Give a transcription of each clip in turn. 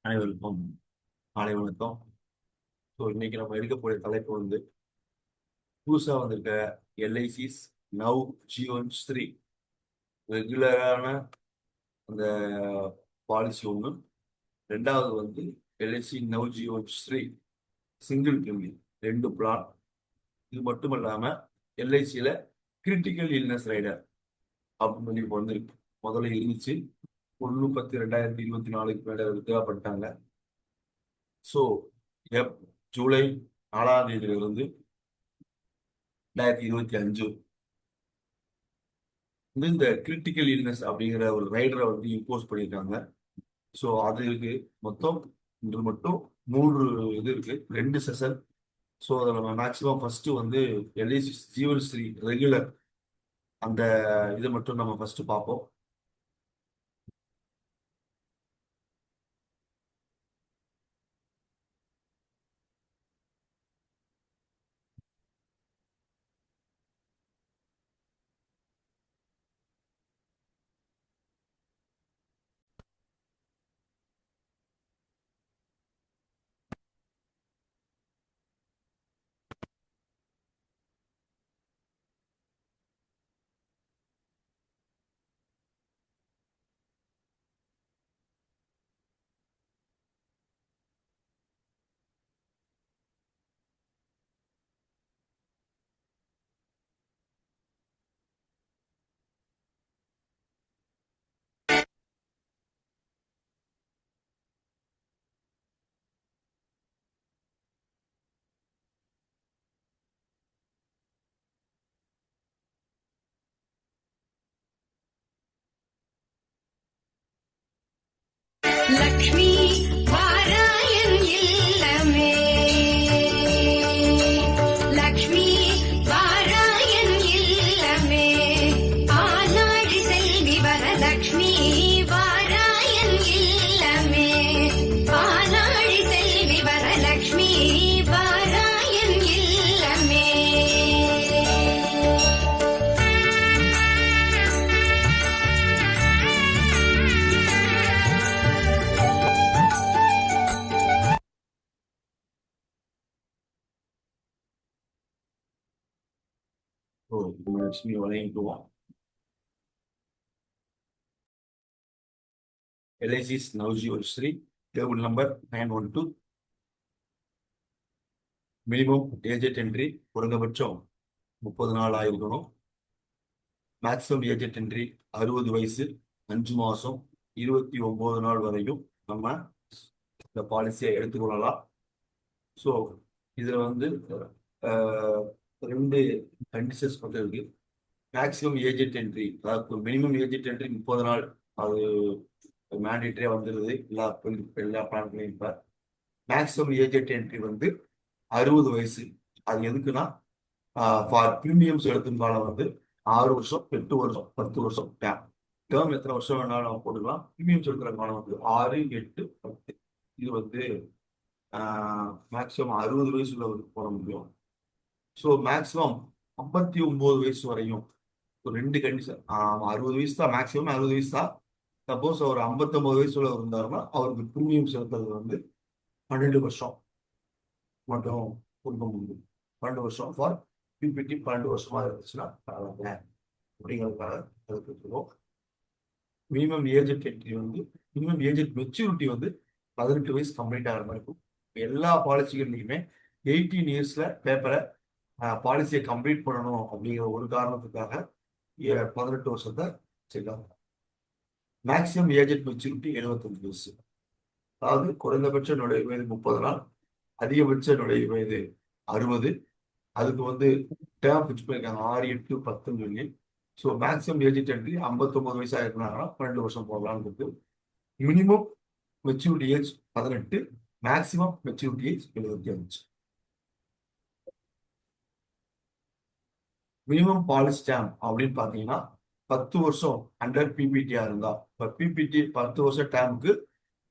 அனைவருக்கும் மாலை வணக்கம். ஸோ இன்னைக்கு நம்ம எடுக்கக்கூடிய தலைப்பு வந்து புதுசாக வந்திருக்க எல்ஐசிஸ் நவ் ஜீவன் ஸ்ரீ ரெகுலரான அந்த பாலிசி ஒன்று. ரெண்டாவது வந்து LIC now Jeevan Sri single premium 2 plan. இது மட்டும் இல்லாமல் எல்ஐசியில் கிரிட்டிக்கல் இல்னஸ் ரைடர் அப்படின்னு சொல்லி இப்போ வந்திருக்கு. முதல்ல இருந்துச்சு 1/10/2024 மேலே வித்தியாசப்பட்டாங்க. ஸோ ஜூலை 4ஆம் தேதியிலிருந்து 2025 வந்து இந்த கிரிட்டிக்கல் இல்னஸ் அப்படிங்கிற ஒரு ரைடரை வந்து இம்போஸ் பண்ணியிருக்காங்க. ஸோ அது இருக்கு. மொத்தம் இன்று மட்டும் 3 இது இருக்கு, 2 செஷன். ஸோ அதில் நம்ம மேக்ஸிமம் ஃபர்ஸ்ட் வந்து எல்ஐசி ஜீவன் ஸ்ரீ ரெகுலர் அந்த இதை மட்டும் நம்ம ஃபர்ஸ்ட் பார்ப்போம். லக்ஷ்மி வாராயன் இல்லமே, லக்ஷ்மி வாராயன் இல்லமே, ஆனாடி செல்வி வரலக்ஷ்மி வாராயன் இல்லமே, ஆனாடி செல்வி வரலக்ஷ்மி வாராயன் இல்லமே. ஸோ நம்ம லட்சுமி வழங்கிக்குவோம். LIC's new Jeevan Shree table number 912. Minimum age at entry குறைந்தபட்சம் 30 நாள் ஆயிருக்கணும். மேக்ஸிமம் ஏஜென்ட் என்ட்ரி 60 வயசு 5 மாதம் 29 நாள் வரையும் நம்ம இந்த பாலிசியை எடுத்துக்கொள்ளலாம். ஸோ இதில் வந்து 2 கண்டிஷன்ஸ் மட்டும் இருக்கு. மேக்ஸிமம் ஏஜென்ட் என்ட்ரி, அதாவது மினிமம் ஏஜென்ட் என்ட்ரி 30 நாள், அது மேண்டேட்டரியா வந்துடுது எல்லா பிளான்களையும். இப்போ மேக்ஸிமம் ஏஜென்ட் என்ட்ரி வந்து 60 வயசு. அது எதுக்குன்னா ஃபார் ப்ரீமியம்ஸ் எடுக்கும் காலம் வந்து 6 வருஷம் 8 வருஷம் 10 வருஷம் டேர்ம் எத்தனை வருஷம் வேணாலும் நம்ம போட்டுக்கலாம். ப்ரீமியம்ஸ் எடுக்கிற காலம் வந்து 6, 8, 10. இது வந்து மேக்ஸிமம் 60 வயசு உள்ளவருக்கு போட முடியும். ஸோ மேக்ஸிமம் 59 வயசு வரையும் ஒரு 2 கண்டிஷன். 60 வயசு தான் மேக்ஸிமம், 60 வயசு தான். சப்போஸ் அவர் 59 வயசு உள்ள இருந்தாருன்னா அவருக்கு ப்ரீமியம் செலுத்துறது வந்து 12 வருஷம் மட்டும் கொடுக்க முடியும். 12 வருஷம் ஃபார் பிபிடி 12 வருஷமா இருந்துச்சுன்னா பரவாயில்ல அப்படிங்கிறதுக்காக அதுக்கு சொல்லுவோம். மினிமம் ஏஜென்ட் என்ட்ரி வந்து மினிமம் ஏஜென்ட் மெச்சூரிட்டி வந்து 18 வயசு கம்ப்ளீட் ஆகிற மாதிரி இருக்கும். எல்லா பாலிசிகள்லையுமே 18 இயர்ஸ்ல பேப்பரை பாலிசியை கம்ப்ளீட் பண்ணணும் அப்படிங்கிற ஒரு காரணத்துக்காக 18 வருஷத்தை வச்சிருக்காங்க. மேக்சிமம் ஏஜென்ட் மெச்சூரிட்டி 75 வயசு. அதாவது குறைந்தபட்ச நுழைவு வயது 30 நாள், அதிகபட்ச நுழைவு வயது 60. அதுக்கு வந்து டேர்ம் ஃபிக்ஸ் பண்ணியிருக்காங்க 6, 8, 10 சொல்லி. ஸோ மேக்சிமம் ஏஜென்ட் என்ட்ரி 59 வயசாக இருந்தாங்கன்னா 12 வருஷம் போடலான்னு இருக்கு. Minimum maturity age 18, maximum maturity age 75. Minimum policy term அப்படின்னு பார்த்தீங்கன்னா 10 வருஷம் அண்டர் பிபிடியா இருந்தா, இப்போ பிபிடி 10 வருஷம் டேர்முக்கு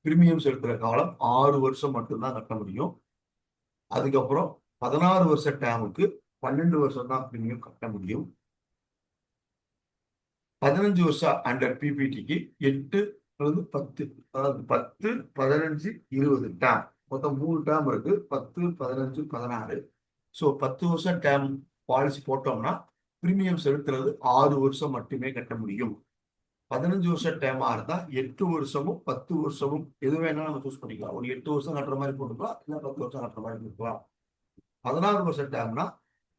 பிரீமியம் செலுத்துற காலம் 6 வருஷம் மட்டும்தான் கட்ட முடியும். அதுக்கப்புறம் 16 வருஷ டேர்முக்கு 12 வருஷம் தான் பிரீமியம் கட்ட முடியும். 15 வருஷம் அண்டர் பிபிடிக்கு 8, வந்து 10, அதாவது 10, 15, 20 டேம். மொத்தம் 3 டேம் இருக்கு. 10, 15, 16. ஸோ 10 வருஷம் டேம் பாலிசி போட்டோம்னா பிரீமியம் செலுத்துறது 6 வருஷம் மட்டுமே கட்ட முடியும். 15 வருஷம் டேமா இருந்தா 8 வருஷமும் 10 வருஷமும் எது வேணாலும் நம்ம சூஸ் பண்ணிக்கலாம். ஒரு 8 வருஷம் கட்டுற மாதிரி போட்டுக்கலாம், இல்லை 10 வருஷம் கட்டுற மாதிரி போட்டுக்கலாம். 16 வருஷம் டேம்னா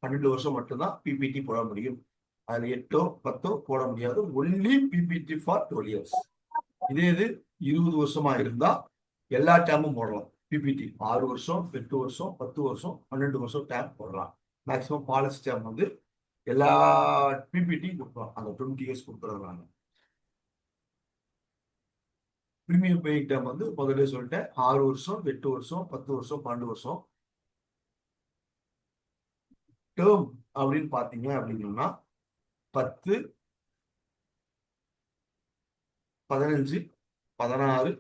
12 வருஷம் மட்டும்தான் பிபிடி போட முடியும். அதுல 8ஓ 10ஓ போட முடியாது. Only PPT for 12 years. இதே இது 20 வருஷமா இருந்தா எல்லா டேமும் போடலாம். பிபிடி 6 வருஷம், 8 வருஷம், 10 வருஷம், 12 வருஷம் டேம் போடலாம். மேக்சிமம் பாலிசி டேம் வந்து எல்லா பிபிடி கொடுக்கலாம். அந்த 20 இயர்ஸ் கொடுக்குறதுனால பிரீமியம் பேயிங் டேம் வந்து முதல்ல சொல்லிட்டேன், 6 வருஷம், 8 வருஷம், 10 வருஷம், 12 வருஷம். டேர்ம் அப்படின்னு பாத்தீங்க அப்படின்னா 10, 15, 16,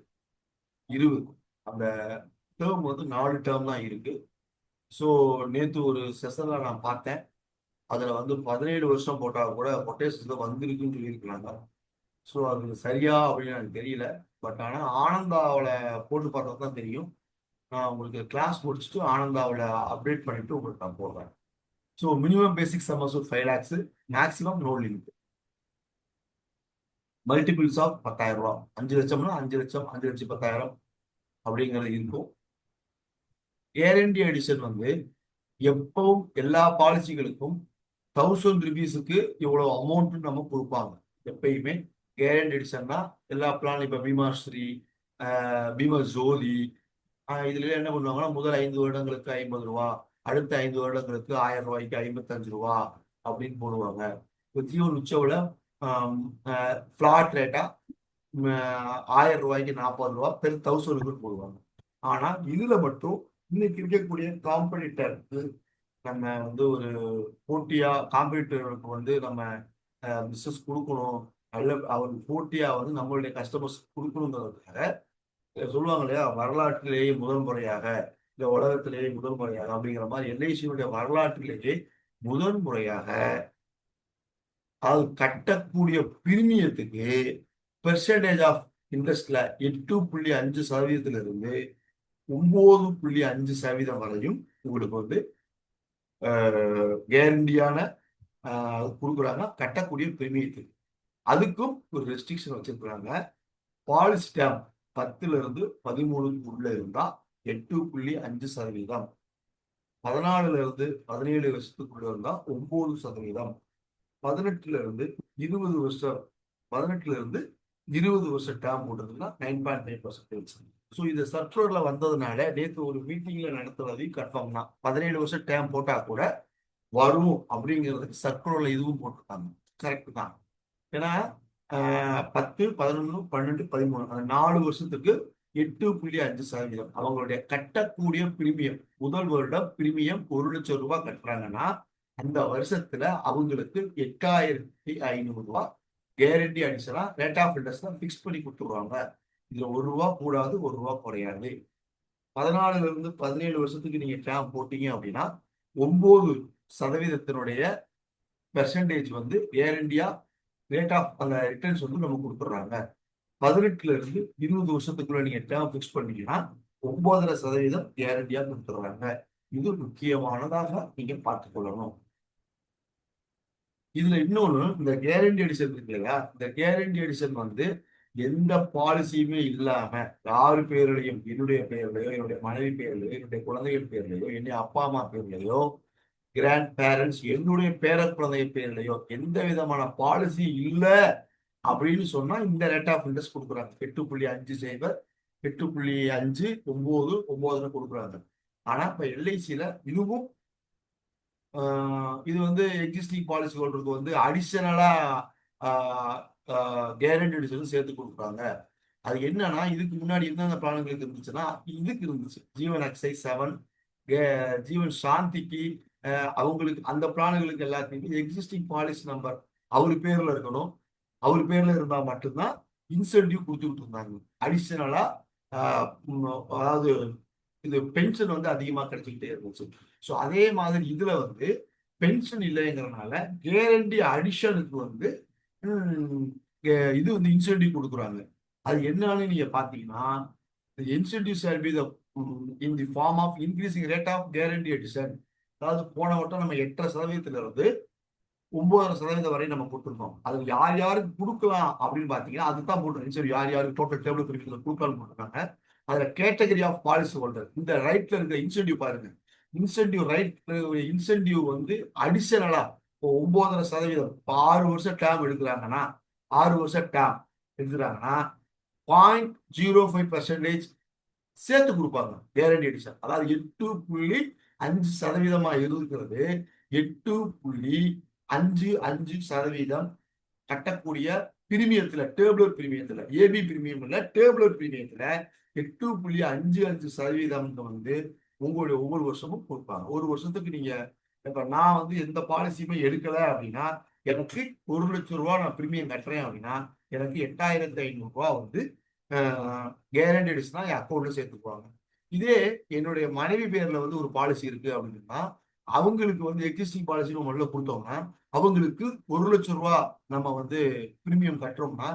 20 அந்த டேர்ம் வந்து 4 டேர்ம் தான் இருக்கு. ஸோ நேற்று ஒரு செஷன்ல நான் பார்த்தேன், அதுல வந்து 17 வருஷம் போட்டா கூட கொட்டேஷன்ல வந்திருக்குன்னு சொல்லியிருக்கிறாங்க. ஸோ அது சரியா அப்படின்னு எனக்கு தெரியல. பட் ஆனால் ஆனந்தாவில் போட்டு பார்த்தா தான் தெரியும். நான் உங்களுக்கு கிளாஸ் முடிச்சுட்டு ஆனந்தாவில் அப்டேட் பண்ணிட்டு உங்களுக்கு நான் போடுறேன். So minimum basic sum of 5 lakhs, maximum no limit. Multiples of 10,000 ரூபா. 5 லட்சம்னா 5 லட்சம், 5 லட்சம் 10,000 அப்படிங்கிறது இருக்கும். கேரண்டி எடிஷன் வந்து எப்பவும் எல்லா பாலிசிகளுக்கும் 1000 ருபீஸுக்கு இவ்வளவு அமௌண்ட் நம்ம கொடுப்பாங்க. எப்பயுமே கேரண்டி எடிஷன்னா எல்லா பிளான், இப்ப பீமா ஸ்ரீ, பீமா ஜோதி, இதுல என்ன பண்ணுவாங்கன்னா முதல் 5 வருடங்களுக்கு 50 ரூபா, அடுத்த 5 வருடங்களுக்கு 1000 ரூபாய்க்கு 55 ரூபா அப்படின்னு போடுவாங்க. இப்போ ஜீவன் உச்சவுல பிளாட் ரேட்டா 1000 ரூபாய்க்கு 40 ரூபா பெர் 1000 போடுவாங்க. ஆனா இதுல மட்டும் இன்னைக்கு இருக்கக்கூடிய காம்படிட்டருக்கு நம்ம வந்து ஒரு போட்டியா காம்படிட்டருக்கு வந்து நம்ம பிசினஸ் கொடுக்கணும், நல்ல அவருக்கு போட்டியா வந்து நம்மளுடைய கஸ்டமர்ஸ் கொடுக்கணுங்கிறதுக்காக சொல்லுவாங்க இல்லையா, வரலாற்றிலேயே முதல் முறையாக, இந்த உலகத்திலேயே முதல் முறையாக அப்படிங்கிற மாதிரி எல்ஐசியுடைய வரலாற்றிலேயே முதல் முறையாக அது கட்டக்கூடிய பிரீமியத்துக்கு பெர்சன்டேஜ் ஆஃப் இன்ட்ரெஸ்ட்ல 8.5% 9.5% வரையும் உங்களுக்கு வந்து கேரண்டியான கொடுக்குறாங்க கட்டக்கூடிய பிரீமியத்துக்கு. அதுக்கும் ஒரு ரெஸ்ட்ரிக்ஷன் வச்சிருக்கிறாங்க. பாலிசி டேம் 10 13 இருந்தா 8.5%, 14 17 வருஷத்துக்குள்ள இருந்தா 9%, 18 வருஷம் 20 வருஷம் டேம் போட்டதுன்னா 9.5%. ஸோ இது சர்க்குலர்ல வந்ததுனால நேற்று ஒரு மீட்டிங்ல நடத்துறது கன்ஃபார்ம் தான். 17 வருஷம் டேம் போட்டா கூட வரும் அப்படிங்கிறதுக்கு சர்க்குலர்ல இதுவும் போட்டிருக்காங்க. கரெக்ட் தான். ஏன்னா 10, 11, 12, 13 அந்த 4 வருஷத்துக்கு 8.5% அவங்களுடைய கட்டக்கூடிய பிரீமியம். முதல் வருடம் பிரீமியம் 1 லட்சம் ரூபாய் கட்டுறாங்கன்னா அந்த வருஷத்துல அவங்களுக்கு 8,500 ரூபாய் கேரண்டி அடிஷனா ரேட் ஆஃப் இன்ட்ரெஸ்ட் பிக்ஸ் பண்ணி கொடுத்துருவாங்க. இதுல 1 ரூபா கூடாது, 1 ரூபா குறையாது. 14 17 வருஷத்துக்கு நீங்க டேம் போட்டீங்க அப்படின்னா 9% பெர்சன்டேஜ் வந்து கேரண்டியா ரேட் ஆஃப் அந்த ரிட்டர்ன்ஸ் வந்து நம்ம கொடுத்துட்றாங்க. 18 20 வருஷத்துக்குள்ள நீங்க டேம் பிக்ஸ் பண்ணீங்கன்னா 9.5% கேரண்டியா கொடுத்துட்றாங்க. இது முக்கியமானதாக நீங்க பார்த்துக் கொள்ளணும். இதுல இன்னொன்னு, இந்த கேரண்டி எடிஷன் இருக்கு இல்லையா, இந்த கேரண்டி எடிஷன் வந்து எந்த பாலிசியுமே இல்லாம யாரு பேர்லயும், என்னுடைய பேர்லயோ, என்னுடைய மனைவி பேர்லயோ, என்னுடைய குழந்தைகள் பேர்லயோ, என்னுடைய அப்பா அம்மா பேர்லயோ, கிராண்ட் பேரண்ட்ஸ் என்னுடைய பேர குழந்தை பேர்லயோ எந்த விதமான பாலிசி இல்ல அப்படின்னு சொன்னா இந்த ரேட் ஆஃப் இன்ட்ரெஸ்ட் கொடுக்குறாங்க. 8.50, 8.5, 9, 9 கொடுக்குறாங்க. ஆனா இப்ப எல்ஐசியில இதுவும் இது வந்து எக்ஸிஸ்டிங் பாலிசி ஹோல்டருக்கு வந்து அடிஷனலா கேரண்டி எடிஷன் சேர்த்து கொடுக்குறாங்க. அது என்னன்னா, இதுக்கு முன்னாடி எந்தெந்த பிளான்களுக்கு இருந்துச்சுன்னா, இதுக்கு இருந்துச்சு ஜீவன் எக்ஸைஸ் 7, ஜீவன் சாந்திக்கு, அவங்களுக்கு அந்த பிளான்களுக்கு எல்லாத்தையுமே எக்ஸிஸ்டிங் பாலிசி நம்பர் அவர் பேர்ல இருக்கணும். அவர் பேர்ல இருந்தா மட்டும்தான் இன்சென்டிவ் கொடுத்துட்டு இருந்தாங்க. அடிஷனலா அதாவது இது பென்ஷன் வந்து அதிகமா கிடைச்சிக்கிட்டே இருந்துச்சு. ஸோ அதே மாதிரி இதுல வந்து பென்ஷன் இல்லைங்கிறதுனால கேரண்டி அடிஷனுக்கு வந்து இது வந்து இன்சென்டிவ் கொடுக்குறாங்க. அது என்னன்னு நீங்க பாத்தீங்கன்னா, incentive shall be the in the form of increasing rate of guarantee addition. அதாவது போன வட்டம் நம்ம 8.5% இருந்து 9.5% வரை நம்ம கொடுத்துருக்கோம். அது யார் யாருக்கு கொடுக்கலாம் அப்படின்னு பாத்தீங்கன்னா அதுதான் போட்டு சரி, யார் யாருக்கு டோட்டல் டேபிள் பிரிக்கிறத கொடுக்கலாம் போட்டிருக்காங்க. அதுல கேட்டகரி ஆஃப் பாலிசி ஹோல்டர் இந்த ரைட்ல இருக்கிற இன்சென்டிவ் பாருங்க. இன்சென்டிவ் ரைட் இன்சென்டிவ் வந்து அடிஷனலா இப்போ 9.5% 6 வருஷம் டேர்ம் எடுக்கிறாங்கன்னா 6 வருஷம் டேர்ம் எடுக்கிறாங்கன்னா 0.05% சேர்த்து கொடுப்பாங்க கேரண்டி எடிஷன். அதாவது 8.5% இருக்கிறது 8.55% கட்டக்கூடிய பிரீமியத்துல டேபிளர் பிரீமியத்துல ஏபி பிரீமியம் இல்ல டேபிளர் பிரீமியத்துல 8.55% வந்து உங்களுடைய ஒவ்வொரு வருஷமும் கொடுப்பாங்க. ஒரு வருஷத்துக்கு நீங்க இப்ப நான் வந்து எந்த பாலிசியுமே எடுக்கல அப்படின்னா எனக்கு 1,00,000 நான் பிரீமியம் கட்டுறேன் அப்படின்னா எனக்கு 8,500 வந்து கேரண்டி எடிஷனா என் அக்கௌண்ட்ல சேர்த்துக்குவாங்க. இதே என்னுடைய மனைவி பேர்ல வந்து ஒரு பாலிசி இருக்கு அப்படின்னா அவங்களுக்கு வந்து எக்ஸிஸ்டிங் பாலிசி முதல்ல கொடுத்தோம்னா அவங்களுக்கு 1,00,000 நம்ம வந்து பிரீமியம் கட்டுறோம்னா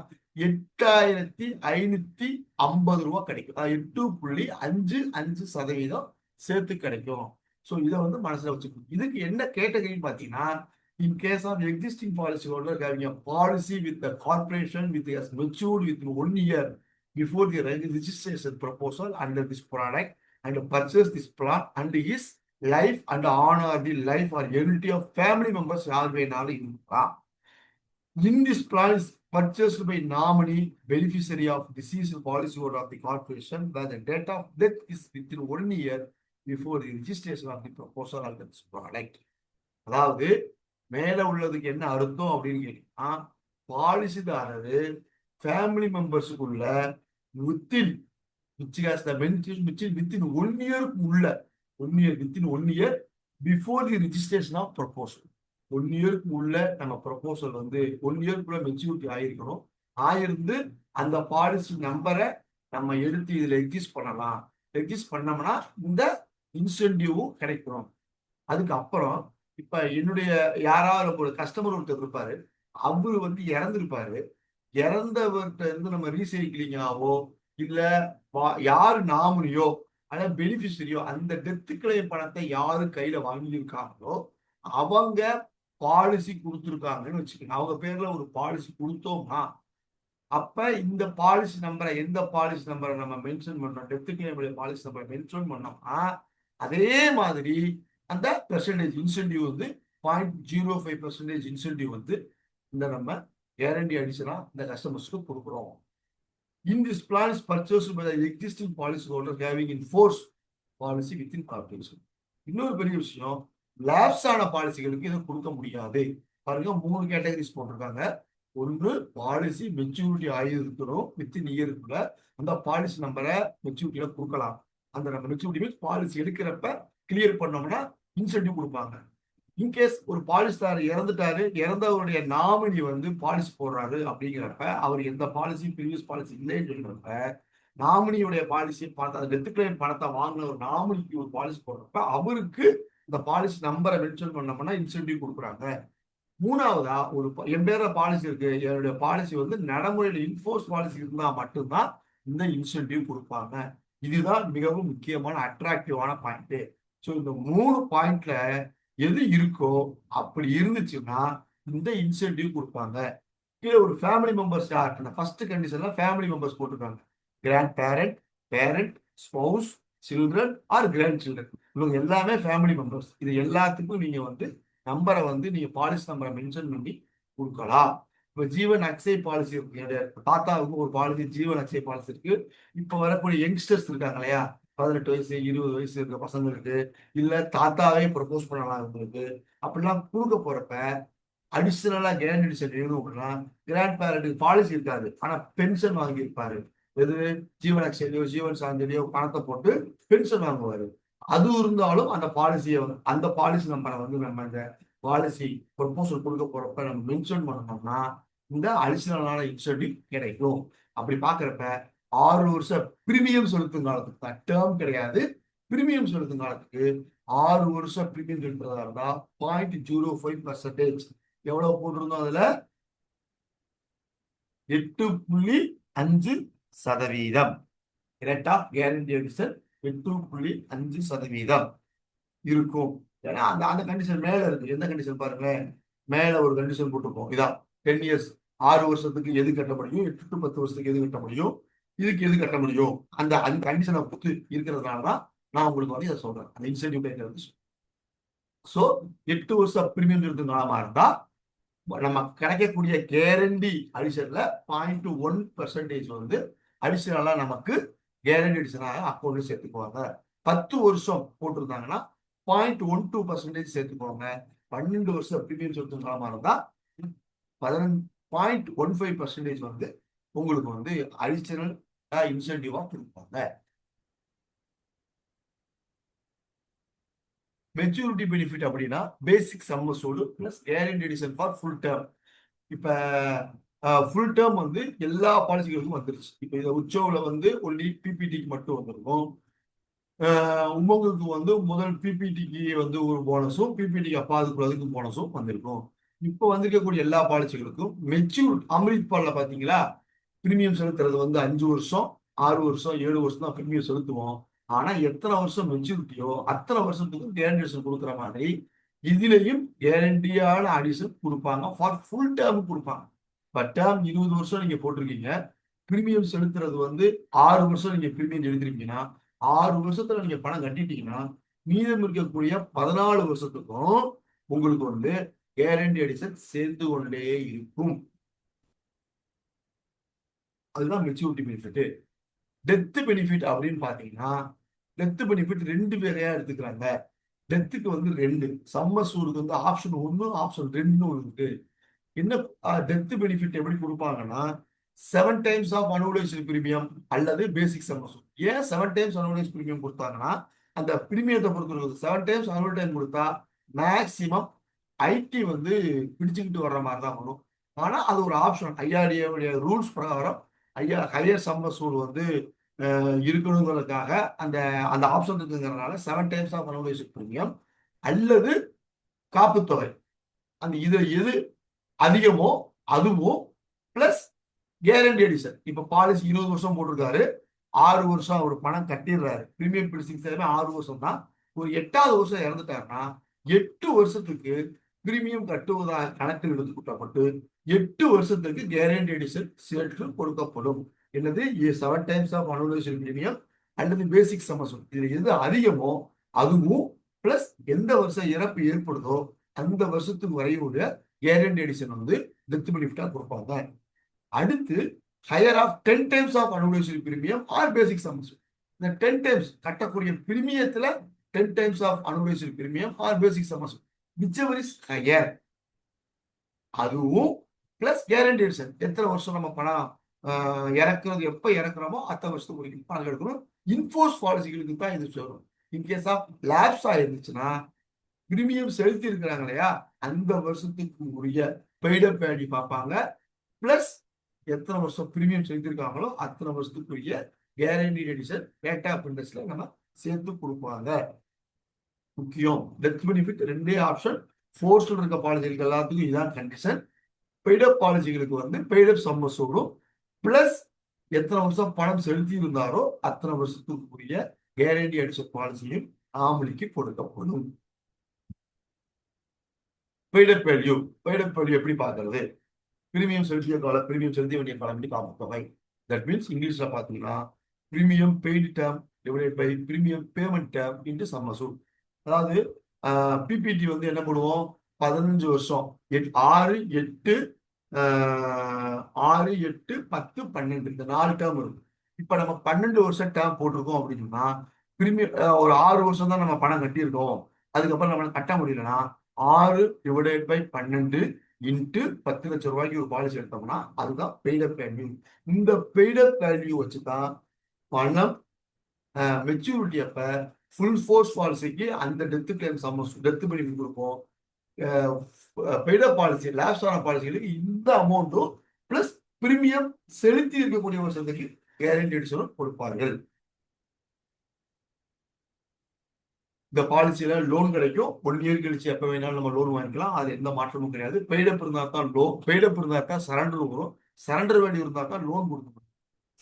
8,550 கிடைக்கும். 8.55% சேர்த்து கிடைக்கும். ஸோ இதை வந்து மனசுல வச்சுக்கணும். இதுக்கு என்ன கேட்டகரின்னு பாத்தீங்கன்னா, in case of existing policy holder having a policy with the corporation with has matured within 1 year before the registration proposal under this product and purchase this plan and his life and honor the life or unity of family members யார் வேணாலும் இருக்கலாம். In this plan is purchased by nominee beneficiary of deceased policyholder of the corporation where the date of death is within 1 year before the registration of the proposal under this product. அதாவது மேல உள்ளதுக்கு என்ன அர்த்தம் அப்படின்னு கேட்டீங்கன்னா, பாலிசிதாரரு family மெம்பர்ஸுக்குள்ள within within 1 year உள்ள 1 year within 1 year before the registration of proposal 1 year உள்ள நம்ம proposal வந்து 1 year மெச்சூரிட்டி ஆயிருக்கணும். ஆயிருந்து அந்த பாலிசி நம்பரை நம்ம எடுத்து இதுல ரெஜிஸ்டர் பண்ணலாம். ரெஜிஸ்டர் பண்ணோம்னா இந்த இன்சென்டிவும் கிடைக்கும். அதுக்கு அப்புறம் இப்ப என்னுடைய யாராவது ஒரு கஸ்டமர் ஒருத்தர் இருப்பாரு, அவரு வந்து இறந்துருப்பாரு. இறந்தவர்கிட்ட இருந்து நம்ம ரீசைக்கிளிங்காவோ இல்ல யாரு நாமினியோ அதாவது பெனிஃபிஷரியோ அந்த டெத் கிளைம் பணத்தை யாரு கையில வாங்கியிருக்காங்களோ அவங்க பாலிசி கொடுத்துருக்காங்கன்னு வச்சுக்கோங்க. அவங்க பேர்ல ஒரு பாலிசி கொடுத்தோம்னா அப்ப இந்த பாலிசி நம்பரை எந்த பாலிசி நம்பரை நம்ம மென்ஷன் பண்ணோம், டெத் கிளைம் பாலிசி நம்பரை மென்ஷன் பண்ணோம்னா அதே மாதிரி அந்த பெர்சன்டேஜ் இன்சென்டிவ் வந்து 0.05% இன்சென்டிவ் வந்து இந்த நம்ம கேரண்டி அடிஷனா இந்த கஸ்டமர்ஸ்க்கு கொடுக்குறோம். In this plan is purchased by the existing policy holder having in force policy within corporation. இன்னொரு பெரிய விஷயம், லேப்ஸ் ஆன பாலிசிகளுக்கு இதை கொடுக்க முடியாது. பாருங்க 3 கேட்டகரிஸ் போட்டிருக்காங்க. ஒன்று பாலிசி மெச்சூரிட்டி ஆகியிருக்கணும் வித்தின் இயருக்குள்ள அந்த பாலிசி நம்பரை மெச்சூரிட்டியில கொடுக்கலாம். அந்த நம்ம மெச்சூரிட்டி மீன்ஸ் பாலிசி எடுக்கிறப்ப கிளியர் பண்ணோம்னா இன்சென்டிவ் கொடுப்பாங்க. இன்கேஸ் ஒரு பாலிசிதார் இறந்துட்டாரு, இறந்தவருடைய நாமினி வந்து பாலிசி போடுறாரு அப்படிங்கிறப்ப அவர் எந்த பாலிசி ப்ரீவியஸ் பாலிசி இல்லைன்னு சொல்றப்ப நாமினியுடைய பாலிசியை பார்த்து அந்த டெத் கிளைம் பணத்தை வாங்கின ஒரு நாமினிக்கு ஒரு பாலிசி போடுறப்ப அவருக்கு இந்த பாலிசி நம்பரை மென்ஷன் பண்ணோம்னா இன்சென்டிவ் கொடுக்குறாங்க. மூணாவதா ஒரு என் பேர்ல பாலிசி இருக்கு, என்னுடைய பாலிசி வந்து நடைமுறையில் இன்ஃபோர்ஸ் பாலிசி இருந்தா மட்டும்தான் இந்த இன்சென்டிவ் கொடுப்பாங்க. இதுதான் மிகவும் முக்கியமான அட்ராக்டிவான பாயிண்ட். ஸோ இந்த 3 பாயிண்ட்ல எது இருக்கோ அப்படி இருந்துச்சுன்னா இந்த இன்சென்டிவ் கொடுப்பாங்க. கீழே ஒரு ஃபேமிலி மெம்பர்ஸ் யார் அந்த ஃபர்ஸ்ட் கண்டிஷன்ல ஃபேமிலி மெம்பர்ஸ் போட்டிருக்காங்க. Grand parent, parent, spouse, children or grand children, இவங்க எல்லாமே ஃபேமிலி மெம்பர்ஸ். இது எல்லாத்துக்கும் நீங்க வந்து நம்பரை வந்து நீங்க பாலிசி நம்பரை மென்ஷன் பண்ணி கொடுக்கலாம். இப்ப ஜீவன் அக்ஷய் பாலிசி இருக்கு, தாத்தாவுக்கு ஒரு பாலிசி ஜீவன் அக்ஷய் பாலிசி இருக்கு. இப்ப வரக்கூடிய யங்ஸ்டர்ஸ் இருக்காங்க இல்லையா, 18 வயசு 20 வயசு இருக்க பசங்களுக்கு இல்ல தாத்தாவே ப்ரொபோஸ் பண்ணலாம் உங்களுக்கு அப்படிலாம் கொடுக்க போறப்ப அடிஷனலா கேரண்டி எடிஷன் வேணும் அப்படின்னா கிராண்ட் பேரண்ட்டுக்கு பாலிசி இருக்காது, ஆனா பென்ஷன் வாங்கியிருப்பாரு. எது ஜீவன் அக்ஷயோ ஜீவன் சாந்தியோ பணத்தை போட்டு பென்ஷன் வாங்குவாரு. அது இருந்தாலும் அந்த பாலிசியை அந்த பாலிசி நம்பரை வந்து நம்ம இந்த பாலிசி ப்ரொபோசல் கொடுக்க போறப்ப நம்ம மென்ஷன் பண்ணோம்னா இந்த அடிஷனலான இன்சென்டிவ் கிடைக்கும். அப்படி பாக்குறப்ப 6 வருஷம் பிரீமியம் செலுத்தும் காலத்துக்கு தான், டேர்ம் கிடையாது, பிரீமியம் செலுத்தும் காலத்துக்கு 6 வருஷம் பிரீமியம் செலுத்துறதா இருந்தா 0.05% எவ்வளவு போட்டிருந்தோம், அதுல 8.5 ரேட் ஆஃப் கேரண்டி எடிஷன் 8.5% இருக்கும். ஏன்னா அந்த அந்த கண்டிஷன் மேல இருக்கு. எந்த கண்டிஷன் பாருங்களேன், மேல ஒரு கண்டிஷன் போட்டிருப்போம். இதான் 10 இயர்ஸ், 6 வருஷத்துக்கு எது கட்ட முடியும், 8 to 10 வருஷத்துக்கு எது கட்ட முடியும், இதுக்கு எது கட்ட முடியும், அந்த அந்த கண்டிஷனை பொறுத்து இருக்கிறதுனால தான் நான் உங்களுக்கு வந்து இதை சொல்றேன். அந்த இன்சென்டிவ் பேங்க். ஸோ 8 வருஷம் பிரீமியம் எடுத்து காலமா இருந்தா நம்ம கிடைக்கக்கூடிய கேரண்டி அடிஷன்ல 0.1% வந்து அடிஷனலா நமக்கு கேரண்டி அடிஷனாக அக்கௌண்ட்ல சேர்த்துக்குவாங்க. 10 வருஷம் போட்டிருந்தாங்கன்னா 0.12% சேர்த்துக்குவாங்க. 12 வருஷம் பிரீமியம் செலுத்தும் காலமா இருந்தா 0.15% வந்து உங்களுக்கு வந்து அடிஷனல் இன்சென்டிவா கொடுப்பாங்க. மெச்சூரிட்டி பெனிஃபிட் அப்படின்னா பேசிக் some assured plus guarantee edition for full term. இப்ப ஃபுல் டேர்ம் வந்து எல்லா பாலிசிகளுக்கும் வந்துருச்சு. இப்ப இதை உச்சோவில் வந்து ஒன்லி பிபிடிக்கு மட்டும் வந்திருக்கும். உங்களுக்கு வந்து முதல் பிபிடிக்கு வந்து ஒரு போனஸும் பிபிடிக்கு அப்பாதுக்கு போனஸும் வந்திருக்கும். இப்போ வந்திருக்கக்கூடிய எல்லா பாலிசிகளுக்கும் மெச்சூர் அமிர்த் பால்ல பாத்தீங்களா, பிரீமியம் செலுத்துறது வந்து 5 வருஷம், 6 வருஷம், 7 வருஷம் தான் பிரீமியம் செலுத்துவோம். ஆனா எத்தனை வருஷம் மெச்சூரிட்டியோ அத்தனை வருஷத்துக்கு கேரண்டி கொடுக்குற மாதிரி இதுலயும் கேரண்டியான அடிஷன் கொடுப்பாங்க. ஃபார் ஃபுல் டேர்ம் கொடுப்பாங்க. பட் டேர்ம் 20 வருஷம் நீங்க போட்டிருக்கீங்க, பிரீமியம் செலுத்துறது வந்து 6 வருஷம் நீங்க பிரீமியம் செலுத்திருக்கீங்கன்னா 6 வருஷத்துல நீங்க பணம் கட்டிட்டீங்கன்னா மீதம் இருக்கக்கூடிய 14 வருஷத்துக்கும் உங்களுக்கு வந்து கேரண்டி அடிஷன் சேர்ந்து கொண்டே இருக்கும். அதுதான் மெச்சூரிட்டி பெனிஃபிட். டெத் பெனிஃபிட் அப்படின்னு பாத்தீங்கன்னா டெத் பெனிஃபிட் 2 வகையா எடுத்துக்கிறாங்க. டெத்துக்கு வந்து 2, சம்மசூருக்கு வந்து ஆப்ஷன் 1, ஆப்ஷன் 2 இருக்கு. என்ன டெத் பெனிஃபிட் எப்படி கொடுப்பாங்கன்னா 7 டைம்ஸ் ஆஃப் அனுவலைஸ்டு பிரீமியம் அல்லது பேசிக் சம்மசூர். ஏன் 7 டைம்ஸ் அனுவலைஸ் பிரீமியம் கொடுத்தாங்கன்னா அந்த பிரீமியத்தை பொறுத்து 7 டைம்ஸ் அனுவல் டைம் கொடுத்தா மேக்சிமம் ஐடி வந்து பிடிச்சுக்கிட்டு வர்ற மாதிரி தான் வரும். ஆனா அது ஒரு ஆப்ஷன். ஐஆர்டிஏ ரூல்ஸ் பிரகாரம் ஹையர் சம்மசூர் வந்து இருக்கணுங்கிறதுக்காக அந்த அந்த ஆப்ஷன் இருக்குங்கிறதுனால 7 டைம்ஸ் ஆஃப் அனுவலைஸ்டு பிரீமியம் அல்லது காப்புத்தொகை, அந்த இது எது அதிகமோ அதுவும் பிளஸ் கேரண்டி எடிஷன். இப்ப பாலிசி 20 வருஷம் போட்டிருக்காரு, 6 வருஷம் அவர் பணம் கட்டிடுறாரு. பிரீமியம் பிடிச்சிங் 6 வருஷம் தான். ஒரு 8வது வருஷம் இறந்துட்டாருன்னா 8 வருஷத்துக்கு பிரீமியம் கட்டுவதாக கணக்கில் எடுத்துக்கிட்டப்பட்டு 8 வருஷத்துக்கு கேரண்டி எடிஷன் சேர்த்து கொடுக்கப்படும். என்னது 7 டைம்ஸ் ஆஃப் அனுவலைஸ்டு பிரீமியம் அல்லது பேசிக் சம்மசூர். இதுல எது அதிகமோ அதுவும் பிளஸ் எந்த வருஷம் இறப்பு ஏற்படுதோ அந்த வருஷத்துக்கு வரையுடைய கேரண்டி எடிஷன் வந்து டெத் பெனிஃபிட்டா கொடுப்பாங்க. அடுத்து higher of 10 times of annualised premium or basic sum assured. இந்த 10 டைம்ஸ் கட்டக்கூடிய பிரீமியத்துல 10 times of annualised premium or basic sum assured whichever is higher அதுவும் பிளஸ் கேரண்டி எடிஷன். எத்தனை வருஷம் நம்ம பணம் இறக்குறது, எப்ப இறக்குறோமோ அத்தனை வருஷத்துக்கு பணம் எடுக்கணும். இன்ஃபோர்ஸ் பாலிசிகளுக்கு தான் இது சொல்லும். இன்கேஸ் ஆஃப் லேப்ஸ் ஆயிருந்துச்சுன்னா பிரீமியம் செலுத்தி இருக்கிறாங்க இல்லையா, அந்த வருஷத்துக்கு உரிய பெய்டப் வேல்யூ பார்ப்பாங்க. பிளஸ் எத்தனை வருஷம் பிரீமியம் செலுத்திருக்காங்களோ அத்தனை வருஷத்துக்குரிய கேரண்டி எடிஷன் ரேட் ஆஃப் இன்ட்ரெஸ்ட்ல நம்ம சேர்த்து கொடுப்பாங்க. முக்கியம், டெத் பெனிஃபிட் 2 ஆப்ஷன். ஃபோர்ஸ்ல இருக்க பாலிசிகளுக்கு எல்லாத்துக்கும் இதான் கண்டிஷன். பெய்டப் பாலிசிகளுக்கு வந்து பெய்டப் சம்மசூரும் பிளஸ் எத்தனை வருஷம் பணம் செலுத்தி இருந்தாரோ அத்தனை வருஷத்துக்குரிய கேரண்டி அடிஷன் பாலிசியும் நாமளிக்கு கொடுக்கப்படும். பெய்டப் வேல்யூ எப்படி பார்க்கறது? பிரீமியம் செலுத்திய காலம், பிரீமியம் செலுத்த வேண்டிய காலம் காப்புத்தொகை. தட் மீன்ஸ் இங்கிலீஷ்ல பாத்தீங்கன்னா premium paid term divided by premium payment term into sum assured. அதாவது பிபிடி வந்து என்ன பண்ணுவோம், 15 வருஷம் 6, 8, 10, 12 இந்த 4 டேர்ம் இருக்கும். இப்ப நம்ம 12 வருஷம் டேர்ம் போட்டிருக்கோம் அப்படின்னா பிரீமியம் ஒரு 6 வருஷம் தான் நம்ம பணம் கட்டியிருக்கோம். அதுக்கப்புறம் நம்ம கட்ட முடியலன்னா 6 டிவைடட் பை 12 இன்ட்டு 10 லட்சம் ரூபாய்க்கு ஒரு பாலிசி எடுத்தோம்னா அதுதான் பெய்டப் வேல்யூ. இந்த பெய்டப் வேல்யூ வச்சுதான் பணம் மெச்சூரிட்டி அப்ப ஃபுல் ஃபோர்ஸ் பாலிசிக்கு அந்த டெத் கிளைம் சம்மசூர் டெத் பெனிஃபிட் கொடுப்போம். பெய்டப் பாலிசி லேப்ஸ் ஆன பாலிசிகளுக்கு இந்த அமௌண்ட்டும் பிளஸ் பிரீமியம் செலுத்தி இருக்கக்கூடிய வருஷத்துக்கு கேரண்டி எடிஷனும் கொடுப்பார்கள். இந்த பாலிசியில லோன் கிடைக்கும். 1 இயர் கழிச்சு எப்ப வேணாலும் நம்ம லோன் வாங்கிக்கலாம். அது எந்த மாற்றமும் கிடையாது. பெய்டப் இருந்தா தான் லோன், பெய்டப் இருந்தா தான் சரண்டர் வரும். சரண்டர் வேல்யூ இருந்தா தான் லோன் கொடுக்கணும்.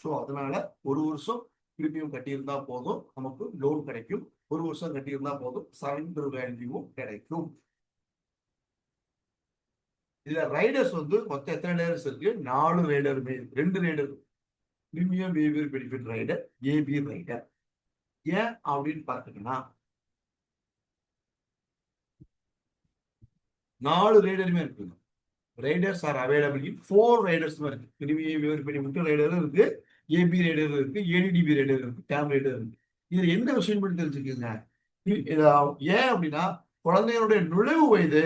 ஸோ அதனால ஒரு வருஷம் பிரீமியம் கட்டியிருந்தா போதும், நமக்கு லோன் கிடைக்கும். ஒரு வருஷம் கட்டியிருந்தா போதும், சரண்டர் வேல்யூவும் கிடைக்கும். இதுல ரைடர்ஸ் வந்து மொத்தம் எத்தனை ரைடர்ஸ் இருக்கு? 4 ரைடருமே, 2 rider, premium waiver benefit rider, AB rider. ஏன் அப்படின்னு பாத்தீங்கன்னா 4 ரைடருமே இருக்குங்க. Riders are available in 4 riders இருக்கு. பிரீமியம் வேவியர் பெனிஃபிட் ரைடரும் இருக்கு, ஏபி ரைடர் இருக்கு, ஏடிடிபி ரைடர் இருக்கு, டேம் ரைடர் இருக்கு. இது எந்த விஷயம் பற்றி தெரிஞ்சுக்கோங்க. ஏன் அப்படின்னா குழந்தைகளுடைய நுழைவு வயது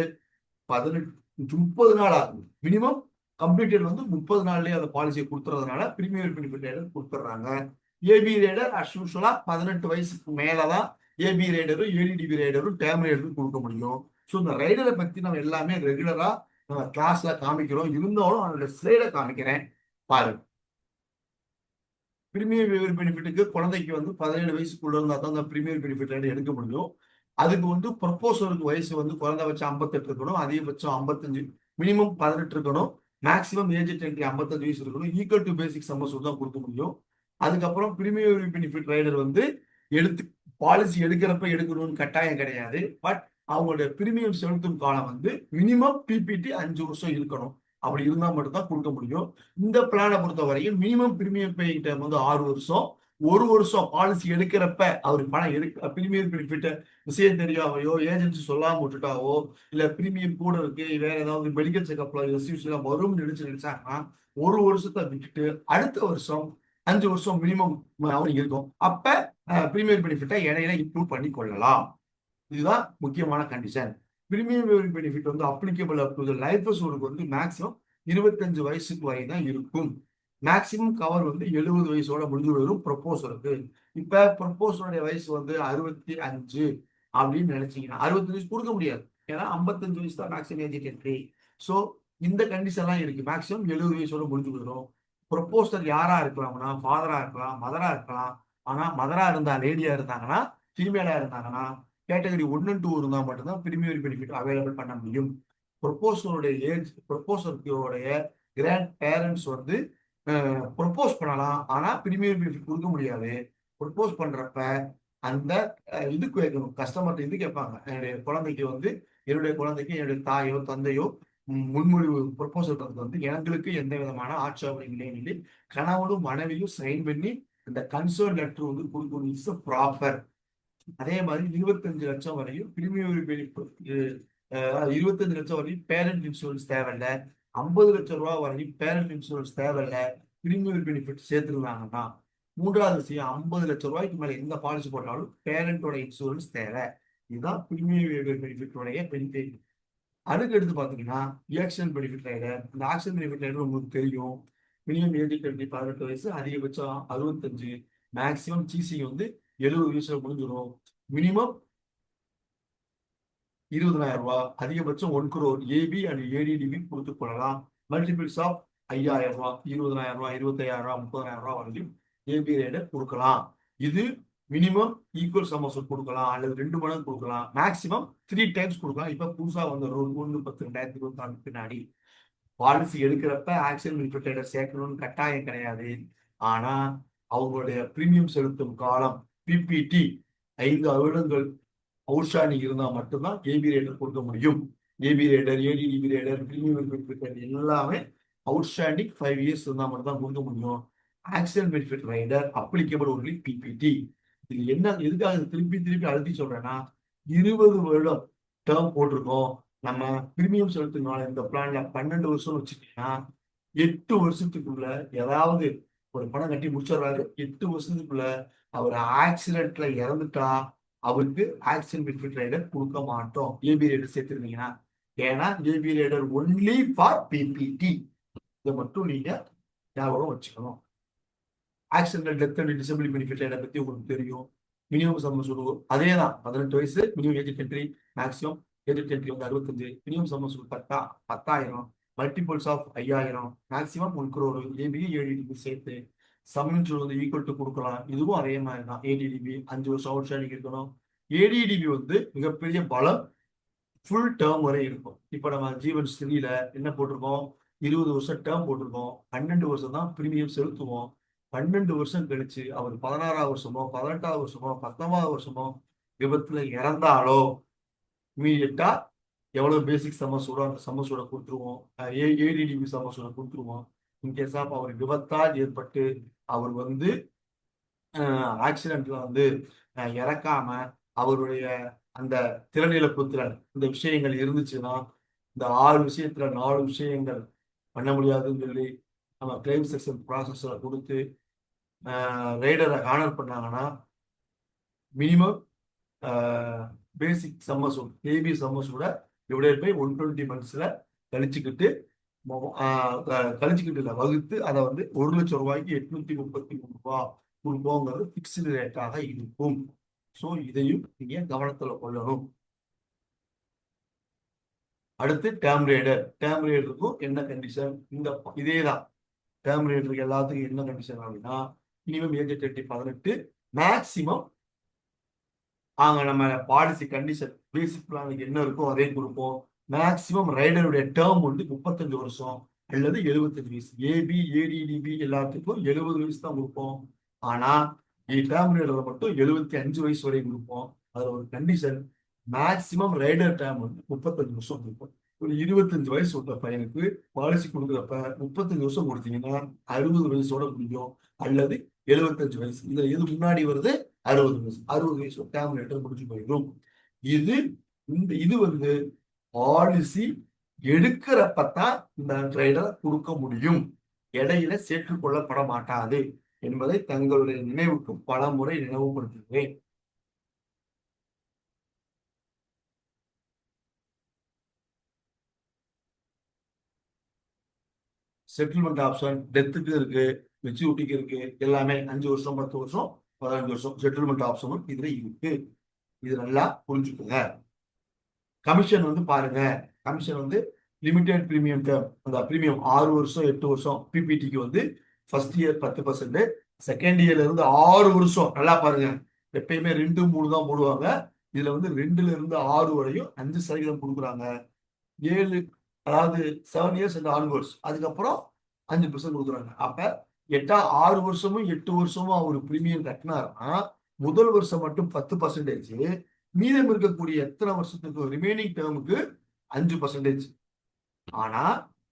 30 நாள் ஆகும். மினிமம் கம்ப்ளீட்டட் வந்து 30 நாள்லயே அந்த பாலிசியை கொடுத்துறதுனால பிரீமியம் பெனிஃபிட் ரைடர் கொடுத்துட்றாங்க. ஏபி ரைடர் அஸ் யூஷுவலா 18 வயசுக்கு மேலதான் ஏபி ரைடரும் ஏடிடிபி ரைடரும் டேம் ரைடரும் கொடுக்க முடியும். ஸோ இந்த ரைடரை பத்தி நம்ம எல்லாமே ரெகுலரா நம்ம கிளாஸ்ல காமிக்கிறோம். இருந்தாலும் அதோட ஸ்லைடை காமிக்கிறேன் பாருங்க. பிரீமியம் வேவியர் பெனிஃபிட்டுக்கு குழந்தைக்கு வந்து 17 வயசுக்குள்ள இருந்தா தான் அந்த பிரீமியம் பெனிஃபிட் ரைடர் எடுக்க முடியும். அதுக்கு வந்து ப்ரொபோசருக்கு வயசு வந்து குறைந்தபட்சம் 58 இருக்கணும், அதிகபட்சம் 55, மினிமம் 18 இருக்கணும், மேக்ஸிமம் ஏஜ் 55 வயசு இருக்கணும். ஈக்குவல் டு பேசிக் சம்மர்ஸ் தான் கொடுக்க முடியும். அதுக்கப்புறம் பிரீமியம் பெனிஃபிட் ரைடர் வந்து பாலிசி எடுக்கிறப்ப எடுக்கணும்னு கட்டாயம் கிடையாது. பட் அவங்களுடைய பிரீமியம் செலுத்தும் காலம் வந்து மினிமம் பிபிடி 5 வருஷம் இருக்கணும். அப்படி இருந்தா மட்டும் தான் கொடுக்க முடியும். இந்த பிளானை பொறுத்த வரையும் மினிமம் பிரீமியம் பேயிங் டைம் வந்து 6 வருஷம். 1 வருஷம் பாலிசி எடுக்கிறப்ப அவர் பணம் எடுக்க பிரீமியம் பெனிஃபிட் விஷயம் தெரியாமையோ ஏஜென்சி சொல்லாம விட்டுட்டாவோ இல்ல பிரீமியம் கூட இருக்கு வேற ஏதாவது மெடிக்கல் செக்அப்ல எல்லாம் வரும்னு நினைச்சாங்கன்னா 1 வருஷத்தை விட்டுட்டு அடுத்த வருஷம் 5 வருஷம் மினிமம் அவனுக்கு இருக்கும். அப்ப பிரீமியம் பெனிஃபிட்டை இடையில இன்க்ளூட் பண்ணி கொள்ளலாம். இதுதான் முக்கியமான கண்டிஷன். பிரீமியம் பெனிஃபிட் வந்து அப்ளிகபிள் அப் டு லைஃப் அசூருக்கு வந்து மேக்ஸிமம் 25 வயசுக்கு வரை தான் இருக்கும். மேக்சிமம் கவர் வந்து 70 வயசோட முடிஞ்சு வரும் ப்ரொபோசருக்கு. இப்ப ப்ரொபோசருடைய வயசு வந்து 65 அப்படின்னு நினைச்சீங்கன்னா 65 வயசு கொடுக்க முடியாது. ஏன்னா 55 வயசு தான் மேக்ஸிமம் ஏஜ் என்ட்ரி. ஸோ இந்த கண்டிஷன் எல்லாம் இருக்கு. மேக்ஸிமம் 70 வயசோட முடிஞ்சு போயிடும். ப்ரொபோசர் யாரா இருக்கலாம்னா ஃபாதரா இருக்கலாம், மதரா இருக்கலாம். ஆனா மதரா இருந்தா லேடியா இருந்தாங்கன்னா, ஃபீமேலா இருந்தாங்கன்னா கேட்டகரி 1 and 2 இருந்தா மட்டும்தான் பிரீமியம் பெனிஃபிட் அவைலபிள் பண்ண முடியும். ப்ரொபோசருடைய ஏஜ், ப்ரொபோசருடைய கிராண்ட் பேரண்ட்ஸ் வந்து ப்ரொபோஸ் பண்ணலாம். ஆனா பிரீமியம் பெனிஃபிட் கொடுக்க முடியாது. ப்ரொபோஸ் பண்றப்ப அந்த இதுக்கு வைக்கணும், கஸ்டமர்கிட்ட இது கேட்பாங்க. என்னுடைய குழந்தைக்கு என்னுடைய தாயோ தந்தையோ முன்மொழிவு ப்ரொபோசல் வந்து எங்களுக்கு எந்த விதமான ஆட்சேபனை இல்லைன்னு கணவனும் மனைவியும் சைன் பண்ணி இந்த கன்சர்ன் லெட்டர் வந்து கொடுக்கணும். It's proper. அதே மாதிரி 25 லட்சம் வரையும் பிரீமியம் பெனிஃபிட் 25 லட்சம் வரையும் பேரண்ட் இன்சூரன்ஸ் தேவையில்லை. 50 லட்சம் ரூபாய் வரையும் பேரண்ட் இன்சூரன்ஸ் தேவையில்லை. பிரீமியம் பெனிஃபிட் சேர்த்துருந்தாங்கன்னா 3வது விஷயம் 50 லட்சம் ரூபாய்க்கு மேல எந்த பாலிசி போட்டாலும் பேரண்டோட இன்சூரன்ஸ் தேவை. இதுதான் பிரீமியம் பெனிஃபிட்டோடைய பெனிஃபிட். அதுக்கு எடுத்து பாத்தீங்கன்னா ஆக்சிடென்ட் பெனிஃபிட் ரைடர். இந்த ஆக்சிடென்ட் பெனிஃபிட் ரைடர் உங்களுக்கு தெரியும். மினிமம் ஏஜ் 18 வயசு, அதிகபட்சம் 65, மேக்சிமம் சிசி வந்து 70 வயசுல முடிஞ்சிடும். மினிமம் 20,000 ரூபாய், அதிகபட்சம் 1 crore ஏபி அண்ட் ஏடிடிபி கொடுத்துக் கொள்ளலாம். மல்டிபிள்ஸ் ஆஃப் 5,000 ரூபாய், 20,000 ரூபாய், 25,000 ரூபாய், 30,000 ரூபாய் வரையும் ஏபி ரைடர் கொடுக்கலாம். இது மினிமம் ஈக்குவல் சம்மர்ஸ் கொடுக்கலாம் அல்லது 2 மடங்கு கொடுக்கலாம். மேக்சிமம் 3 டைம்ஸ் கொடுக்கலாம். இப்ப புதுசா வந்த ரூல் 1/10/2024 பின்னாடி பாலிசி எடுக்கிறப்ப ஆக்சிடென்ட் பெனிஃபிட் ரைடர் சேர்க்கணும்னு கட்டாயம் கிடையாது. ஆனா அவங்களுடைய பிரீமியம் செலுத்தும் காலம் பிபிடி 5 வருடங்கள் அவுட்ஸ்டாண்டிங் இருந்தா மட்டும்தான் ஏபி ரைடர் கொடுக்க முடியும். AB rider, ADDB rider, premium benefit rider எல்லாமே அவுட்ஸ்டாண்டிங் 5 இயர்ஸ் இருந்தா மட்டும் தான் கொடுக்க முடியும். Accident benefit rider applicable only PPT. இது என்ன, எதுக்காக திருப்பி திருப்பி அழுத்தி சொல்றேன்னா 20 வருடம் டேர்ம் போட்டிருக்கோம். நம்ம பிரீமியம் செலுத்துனால இந்த பிளான்ல 12 வருஷம் வச்சுட்டீங்கன்னா 8 வருஷத்துக்குள்ள ஏதாவது ஒரு பணம் கட்டி முடிச்சிடுறாரு. 8 வருஷத்துக்குள்ள அவர் ஆக்சிடென்ட்ல இறந்துட்டா அவருக்கு ஆக்சிடென்ட் பெனிஃபிட் ரைடர் கொடுக்க மாட்டோம். ஏபி ரைடர் சேர்த்துருந்தீங்கன்னா. ஏன்னா AB rider only for PPT. இதை மட்டும் நீங்க ஞாபகம் வச்சுக்கணும். Accidental death and disability benefit rider பத்தி உங்களுக்கு தெரியும். மினிமம் சம்மர் சொல்லுவோம் அதே தான். 18 வயசு minimum age entry, maximum age entry வந்து 65, மினிமம் சம்மர் சொல்லு 10,000, multiples of 5,000, maximum 1 crore AB ADDB சேர்த்து சம்மின் வந்து ஈக்குவல் டு கொடுக்கலாம். இதுவும் அதே மாதிரி தான். ஏடிடிபி 5 வருஷம் அவுட்ஸ்டாண்டிங் இருக்கணும். ஏடிடிபி வந்து மிகப்பெரிய பலம் ஃபுல் டேர்ம் வரை இருக்கும். இப்ப நம்ம ஜீவன் ஸ்ரீல என்ன போட்டிருக்கோம், 20 வருஷம் டேர்ம் போட்டிருக்கோம். 12 வருஷம் தான் பிரீமியம் செலுத்துவோம். 12 வருஷம் கழிச்சு அவர் 16ஆவது வருஷமோ 18ஆவது வருஷமோ 19ஆவது வருஷமோ விபத்துல இறந்தாலோ இமீடியட்டா எவ்வளவு பேசிக் சம்மர்ஸோட அந்த சம்மர்ஸோட கொடுத்துருவோம், ஏடிடிபி சம்மர்ஸோட கொடுத்துருவோம். இன்கேஸ் ஆஃப் அவர் விபத்தால் ஏற்பட்டு அவர் வந்து ஆக்சிடென்ட்ல வந்து இறக்காம அவருடைய அந்த திறனிழப்பு திறன் இந்த விஷயங்கள் இருந்துச்சுன்னா இந்த 6 விஷயத்துல 4 விஷயங்கள் பண்ண முடியாதுன்னு சொல்லி நம்ம கிளைம் செக்ஷன் ப்ராசஸ்ல கொடுத்து ரைடரை ஹானர் பண்ணாங்கன்னா மினிமம் பேசிக் சம்மர்ஸோட ஏபி சம்மர்ஸோட டிவைடட் பை 120 மந்த்ஸ்ல கழிச்சுக்கிட்டு கழிச்சுக்கிட்டு இல்லை வகுத்து அதை வந்து 1,00,000 ரூபாய்க்கு 833 ரூபா கொடுப்போங்கிறது பிக்ஸ்டு ரேட்டாக இருக்கும். ஸோ இதையும் நீங்க கவனத்துல கொள்ளணும். அடுத்து டேர்ம் ரைடருக்கும் என்ன கண்டிஷன்? இதே தான் டேர்ம் ரைடருக்கு எல்லாத்துக்கும் என்ன கண்டிஷன் அப்படின்னா மினிமம் ஏஜ் 18 மேக்சிமம் நம்ம பாலிசி கண்டிஷன் பேசிக் பிளானுக்கு என்ன இருக்கோ அதே கொடுப்போம். மேக்சிமம் ரைடருடைய டேர்ம் வந்து 35 வருஷம் அல்லது 75 வயசு. ஏபி ஏடிடிபி எல்லாத்துக்கும் 70 வயசு தான் கொடுப்போம். ஆனா டேர்ம் ரைடர் மட்டும் 75 வயசு வரை கொடுப்போம். அதுல ஒரு கண்டிஷன், மேக்சிமம் ரைடர் டேர்ம் வந்து 35 வருஷம் கொடுப்போம். ஒரு 25 வயசு உள்ள பையனுக்கு பாலிசி கொடுக்குறப்ப 35 வருஷம் கொடுத்தீங்கன்னா 60 வயசோட முடியும் அல்லது 75 வயசு. இதுல எது முன்னாடி வருது? 60 வயசு. 60 வயசு டேர்ம் ரைடர் முடிச்சு போயிடும். இது வந்து பாலிசி எடுக்கிறப்பதான் இந்த ரைடரை கொடுக்க முடியும், இடையில சேர்த்துக்கொள்ளப்பட மாட்டாது என்பதை தங்களுடைய நினைவுக்கு பல முறை நினைவுபடுத்துகிறேன். செட்டில்மெண்ட் ஆப்ஷன் டெத்துக்கு இருக்கு, மெச்சூரிட்டிக்கு இருக்கு, எல்லாமே 5 வருஷம் 10 வருஷம் 15 வருஷம் செட்டில்மெண்ட் ஆப்ஷனும் இதுல இருக்கு. இது நல்லா புரிஞ்சுக்கோங்க. கமிஷன் வந்து பாருங்க, கமிஷன் வந்து லிமிடெட் பிரீமியம் டேர்ம், அந்த பிரீமியம் 6 வருஷம் 8 வருஷம் பிபிடிக்கு வந்து ஃபர்ஸ்ட் இயர் 10%, செகண்ட் இயர்ல இருந்து 6 வருஷம். நல்லா பாருங்க, எப்பயுமே 2 3 தான் போடுவாங்க. இதுல வந்து 2ல இருந்து 6 வரையும் 5% கொடுக்குறாங்க. 7 அதாவது 7 இயர்ஸ் அண்ட் ஆன்வர்ட்ஸ் அதுக்கப்புறம் 5% கொடுக்குறாங்க. அப்ப 6 வருஷமும் 8 வருஷமும் அவர் பிரீமியம் கட்டினாருன்னா முதல் வருஷம் மட்டும் 10%, மீதம் இருக்கக்கூடிய எத்தனை வருஷத்துக்கு ரிமைனிங் டேர்முக்கு 5%. ஆனா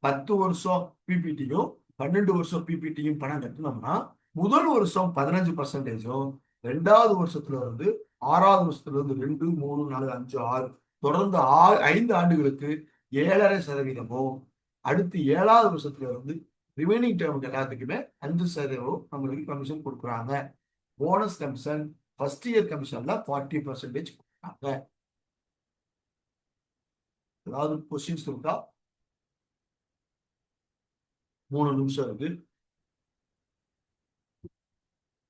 10 வருஷம் பிபிடியும் 12 வருஷம் பிபிடியும் பணம் கட்டினோம்னா முதல் வருஷம் 15%, ரெண்டாவது வருஷத்துல இருந்து 6வது வருஷத்துல இருந்து 2 3 4 5 6 தொடர்ந்து 5 ஆண்டுகளுக்கு 7.5%, அடுத்து 7வது வருஷத்துல இருந்து ரிமைனிங் டேர்முக்கு எல்லாத்துக்குமே 5% நம்மளுக்கு கமிஷன் கொடுக்குறாங்க. போனஸ் கமிஷன் ஃபர்ஸ்ட் இயர் கமிஷன்ல 40% கொடுக்குறாங்க. ஏதாவது கொஸ்டின்ஸ் இருக்கா? 3 நிமிஷம் இருக்கு.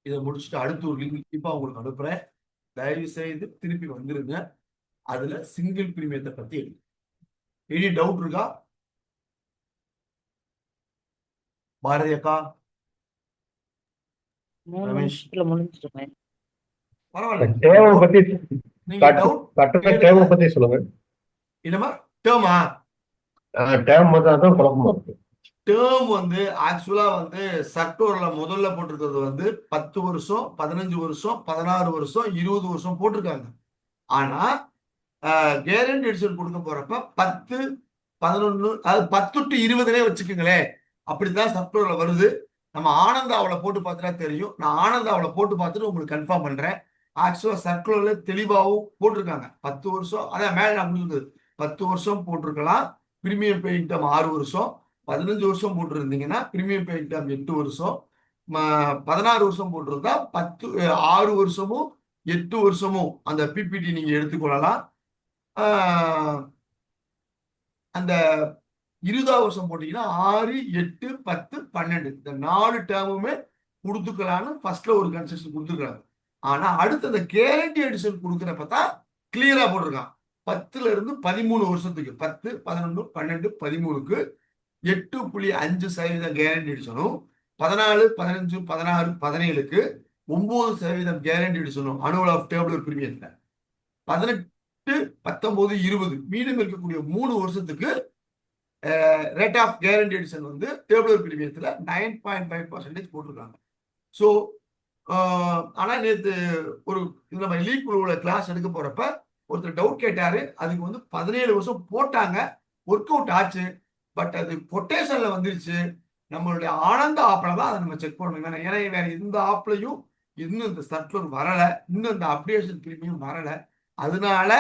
இதை முடிச்சுட்டு அடுத்து ஒரு லிங்க் கண்டிப்பா உங்களுக்கு அனுப்புறேன். தயவு செய்து திருப்பி வந்துருங்க. அதுல சிங்கிள் பிரீமியத்தை பத்தி எனி டவுட் இருக்கா? பாரதி அக்கா, ரமேஷ், பரவாயில்ல. நீங்க டவுட் பத்தி சொல்லுங்க. என்னமா டேர்மா? டேர்ம் தான் குழப்பமா இருக்கு. டேர்ம் வந்து ஆக்சுவலா வந்து சர்க்குலர்ல முதல்ல போட்டிருக்கிறது வந்து 10 வருஷம் 15 வருஷம் 16 வருஷம் 20 வருஷம் போட்டிருக்காங்க. ஆனா கேரண்டி எடிஷன் கொடுக்க போறப்ப 10 11 அதாவது 10 to 20 வச்சுக்கோங்களேன். அப்படித்தான் சர்க்குலர்ல வருது. நம்ம ஆனந்தாவில போட்டு பார்த்துட்டா தெரியும். நான் ஆனந்தாவில போட்டு பார்த்துட்டு உங்களுக்கு கன்ஃபார்ம் பண்றேன். ஆக்சுவலா சர்க்குலர்ல தெளிவாகவும் போட்டிருக்காங்க. 10 வருஷம் அதான் மேல நான் முடிஞ்சது 10 வருஷம் போட்டிருக்கலாம். பிரீமியம் பேயிங் டேர்ம் 6 வருஷம், 15 வருஷம் போட்டிருந்தீங்கன்னா பிரீமியம் பேயிங் டேர்ம் 8 வருஷம், 16 வருஷம் போட்டிருந்தா 6 வருஷமும் 8 வருஷமும் அந்த பிபிடி நீங்க எடுத்துக்கொள்ளலாம். அந்த 20வது வருஷம் போட்டீங்கன்னா 6 8 10 12 இந்த 4 டேர்முமே கொடுத்துக்கலான்னு ஃபர்ஸ்ட்ல ஒரு கன்செஷன் கொடுத்துருக்காங்க. ஆனா அடுத்து அந்த கேரண்டி எடிஷன் கொடுக்குறப்ப தான் கிளியரா போட்டிருக்கான். 10ல இருந்து 13 வருஷத்துக்கு 10 11 12 13க்கு 8.5% கேரண்டி எடிஷனும், 14 15 16 17க்கு 9% கேரண்டி எடிஷனும் அனுவல் ஆஃப் டேபிள் பிரீமியத்துல, 18 19 20 மீதம் இருக்கக்கூடிய 3 வருஷத்துக்கு ரேட் ஆஃப் கேரண்டி எடிஷன் வந்து டேபிள் பிரீமியத்துல 9.5% போட்டிருக்காங்க. ஸோ ஆனா நேத்து ஒரு இது நம்ம லீக் குழுவுல கிளாஸ் எடுக்க போறப்ப ஒருத்தர் டவுட் கேட்டாரு. அதுக்கு வந்து 17 வருஷம் போட்டாங்க, ஒர்க் அவுட் ஆச்சு. பட் அது கொட்டேஷன்ல வந்துருச்சு. நம்மளுடைய ஆனந்த ஆப்ல தான் அதை நம்ம செக் பண்ணணும். ஏன்னா வேற எந்த ஆப்லயும் இன்னும் இந்த சர்க்குலர் வரல, இன்னும் இந்த அப்டேஷன் பிரீமியம் வரல. அதனால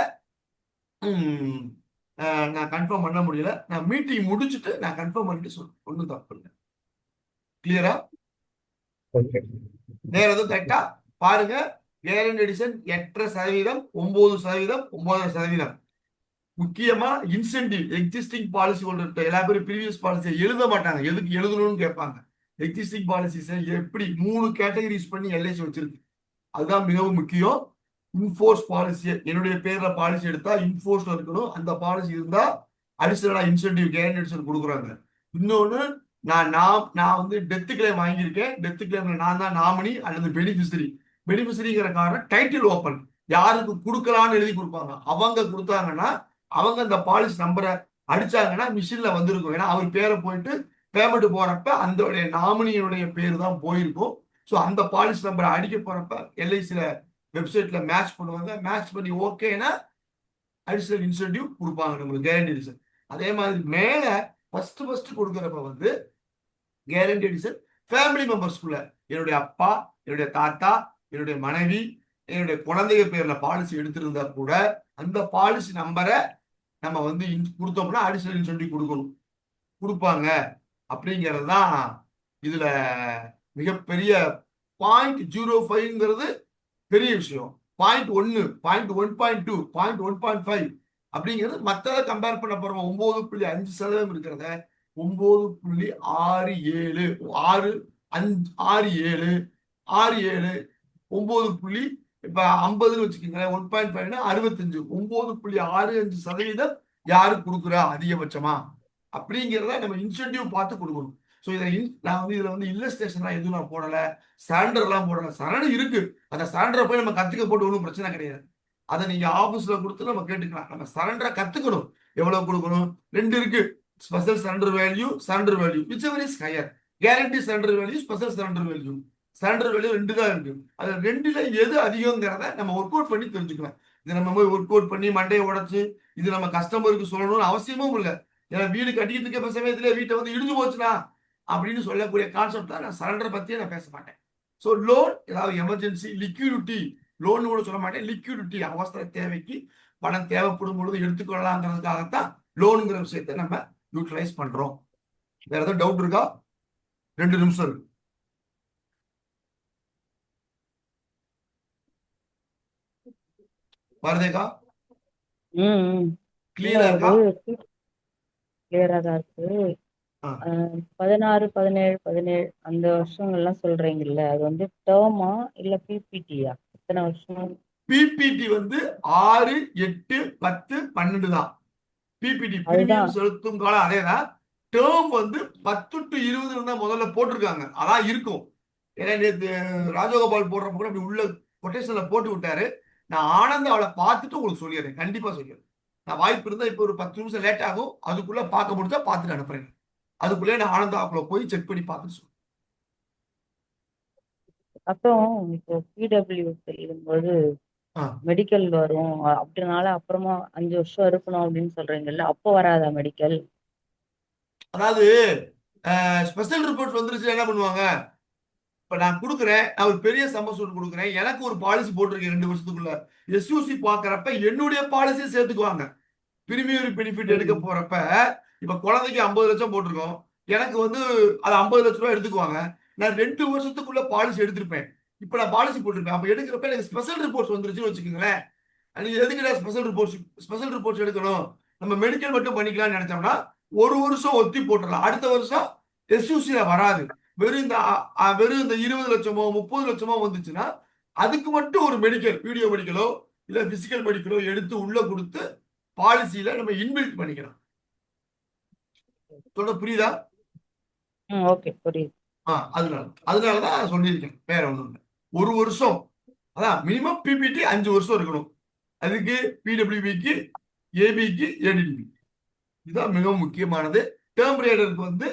நான் கன்ஃபார்ம் பண்ண முடியல. நான் மீட்டிங் முடிச்சுட்டு நான் கன்ஃபார்ம் பண்ணிட்டு சொல்றேன். ஒன்றும் தப்பு இல்லை. கிளியரா? ஓகே. வேற எதுவும் கரெக்டா பாருங்க. Guarantee edition 8.5%, 9%, 9.5%. முக்கியமா இன்சென்டிவ் எக்ஸிஸ்டிங் பாலிசி ஹோல்டர் எல்லா பேரும் ப்ரீவியஸ் பாலிசியை எழுத மாட்டாங்க. எதுக்கு எழுதணும்னு கேட்பாங்க. எக்ஸிஸ்டிங் பாலிசிஸை எப்படி 3 கேட்டகரிஸ் பண்ணி எல்ஐசி வச்சிருக்கு, அதுதான் மிகவும் முக்கியம். இன்ஃபோர்ஸ் பாலிசி, என்னுடைய பேர்ல பாலிசி எடுத்தா இன்ஃபோர்ஸ்ல இருக்கணும். அந்த பாலிசி இருந்தா அடிஷனலா இன்சென்டிவ் கேரண்டி கொடுக்குறாங்க. இன்னொன்னு, நான் வந்து டெத் கிளைம் வாங்கியிருக்கேன். டெத் கிளைம்ல நான் தான் நாமினி அல்லது பெனிஃபிஷரி. பெனிஃபிஷரிங்கிற காரணம் டைட்டில் ஓப்பன், யாருக்கு கொடுக்கலான்னு எழுதி கொடுப்பாங்க. அவங்க கொடுத்தாங்கன்னா அவங்க அந்த பாலிசி நம்பரை அடிச்சாங்கன்னா மிஷின்ல வந்திருக்கும். ஏன்னா அவர் பேரை போயிட்டு பேமெண்ட் போறப்ப அந்த நாமினியுடைய பேர் தான் போயிருக்கும். ஸோ அந்த பாலிசி நம்பரை அடிக்க போறப்ப எல்ஐசியில வெப்சைட்ல மேட்ச் பண்ணுவாங்க. மேட்ச் பண்ணி ஓகேனா அடிஷனல் இன்சென்டிவ் கொடுப்பாங்க நம்மளுக்கு கேரண்டி எடிஷன். அதே மாதிரி மேல ஃபர்ஸ்ட் கொடுக்குறப்ப வந்து கேரண்டி எடிஷன் ஃபேமிலி மெம்பர்ஸ்குள்ள என்னுடைய அப்பா, என்னுடைய தாத்தா, என்னுடைய மனைவி, என்னுடைய குழந்தைய பேர்ல பாலிசி எடுத்திருந்தா கூட அந்த பாலிசி நம்பரை நம்ம வந்து கொடுத்தோம்னா அடிஷனல் இன்சென்டிவ் கொடுப்பாங்க. அப்படிங்கிறது தான் இதுல மிகப்பெரிய 0.05ங்கிறது பெரிய விஷயம். 0.1, 0.1.2, 0.1.5 அப்படிங்கிறது மற்றதை கம்பேர் பண்ண போறோம். 9.5% இருக்கிறத 9.67 9 இப்ப 50ன்னு வச்சுக்கோங்க, 1.5 65, 9.65% யாருக்கு கொடுக்குறா அதிகபட்சமா அப்படிங்கிறத நம்ம இன்சென்டிவ் பார்த்து கொடுக்கணும். ஸோ இதை நான் வந்து இதுல வந்து இல்லஸ்ட்ரேஷன்லாம் எதுவும் நான் போடல, சரண்டர்லாம் போடல. சரண்டர் இருக்கு, அந்த சரண்டரை போய் நம்ம கத்துக்க போட்டு ஒன்றும் பிரச்சனை கிடையாது. அதை நீங்க ஆபீஸ்ல கொடுத்து நம்ம கேட்டுக்கலாம். நம்ம சரண்டரை கத்துக்கணும். எவ்வளவு கொடுக்கணும்? 2 இருக்கு, special surrender value, surrender value, which ever is higher. Guarantee surrender value, special surrender value. Surrender value 2 தான் இருக்கு. அது 2ல எது அதிகங்கிறத நம்ம ஒர்க் அவுட் பண்ணி தெரிஞ்சுக்கலாம். இது நம்ம போய் ஒர்க் அவுட் பண்ணி மண்டையை உடைச்சு இது நம்ம கஸ்டமருக்கு சொல்லணும்னு அவசியமும் இல்லை. ஏன்னா வீடு கட்டிட்டு இருக்க சமயத்துல வீட்டை வந்து இடிஞ்சு போச்சுனா அப்படின்னு சொல்லக்கூடிய கான்செப்ட் தான். நான் சரண்டர் பத்தியே நான் பேச மாட்டேன். ஸோ லோன், ஏதாவது எமர்ஜென்சி லிக்விடிட்டி, லோன் கூட சொல்ல மாட்டேன், லிக்விடிட்டி அவசர தேவைக்கு பணம் தேவைப்படும் பொழுது எடுத்துக்கொள்ளலாங்கிறதுக்காகத்தான் லோனுங்கிற விஷயத்தை நம்ம யூட்டிலைஸ் பண்றோம். வேற ஏதாவது டவுட் இருக்கா? 2 நிமிஷம் இருக்கு. வருதேக்கா? கிளியரா இருக்கா? கிளியரா தான் இருக்கு. 16, 17, 17 அந்த வருஷங்கள்லாம் சொல்றீங்கல்ல, அது வந்து டேர்மா இல்ல பிபிடியா? எத்தனை வருஷம்? பிபிடி வந்து 6, 8, 10, 12 தான். பிபிடி பிரீமியம் செலுத்தும் காலம் அதேதான். டேர்ம் வந்து 10 to 20 தான் முதல்ல போட்டிருக்காங்க. அதான் இருக்கும். ஏன்னா நேற்று ராஜகோபால் போடுறப்ப கூட அப்படி உள்ள கொட்டேஷன்ல போட்டு விட்டாரு. நான் ஆனந்த் அவளை பார்த்துட்டு உங்களுக்கு சொல்லிடுறேன், கண்டிப்பா சொல்லிடுறேன். நான் வாய்ப்பு இருந்தா இப்போ ஒரு 10 நிமிஷம் லேட் ஆகும், அதுக்குள்ள பார்க்க முடிஞ்சா பார்த்துட்டு அனுப்புறேன். அதுக்குள்ளே நான் ஆனந்தாக்குள்ள போய் செக் பண்ணி பார்த்துட்டு சொல்றேன். அப்புறம் இப்போ பிடபிள்யூ செய்யும்போது மெடிக்கல் வரும் அப்படினால அப்புறமா 5 வருஷம் இருக்கணும் அப்படின்னு சொல்றீங்கல்ல, அப்போ வராதா மெடிக்கல்? அதாவது ஸ்பெஷல் ரிப்போர்ட் வந்துருச்சு என்ன பண்ணுவாங்க, இப்ப நான் கொடுக்குறேன், நான் ஒரு பெரிய சம்பளம் கொடுக்குறேன், எனக்கு ஒரு பாலிசி போட்டிருக்கேன் 2 வருஷத்துக்குள்ள. எஸ்யூசி பாக்குறப்ப என்னுடைய பாலிசியை சேர்த்துக்குவாங்க. பிரீமியம் பெனிஃபிட் எடுக்க போறப்ப இப்ப குழந்தைக்கு 50 லட்சம் போட்டிருக்கோம், எனக்கு வந்து அது 50 லட்ச ரூபாய் எடுத்துக்குவாங்க. நான் 2 வருஷத்துக்குள்ள பாலிசி எடுத்திருப்பேன். இப்ப நான் பாலிசி போட்டிருப்பேன். அப்ப எடுக்கிறப்ப எனக்கு ஸ்பெஷல் ரிப்போர்ட்ஸ் வந்துருச்சுன்னு வச்சுக்கோங்களேன். நீங்க எதுக்கு ஸ்பெஷல் ரிப்போர்ட்ஸ் எடுக்கணும், நம்ம மெடிக்கல் மட்டும் பண்ணிக்கலாம்னு நினைச்சோம்னா 1 வருஷம் ஒத்தி போட்டுடலாம். அடுத்த வருஷம் எஸ்யூசில வராது. வெறும் இந்த 20 லட்சமோ 30 லட்சமோ வந்துச்சுன்னா அதுக்கு மட்டும் ஒரு மெடிக்கல், வீடியோ மெடிக்கலோ இல்ல பிசிக்கல் மெடிக்கலோ எடுத்து உள்ள கொடுத்து பாலிசியில நம்ம இன்பில்ட் பண்ணிக்கலாம். சொல்ல புரியுதா? ஓகே, புரியுது. அதனாலதான் சொல்லியிருக்கேன், வேற ஒண்ணும் இல்லை. 1 வருஷம் அதான் மினிமம். பிபிடி 5 வருஷம் இருக்கணும். அதுக்கு பிடபிள்யூபிக்கு, ஏபிக்கு, ஏடிடிபி இதுதான் மிகவும் முக்கியமானது. டேர்ம் ரைடருக்கு வந்து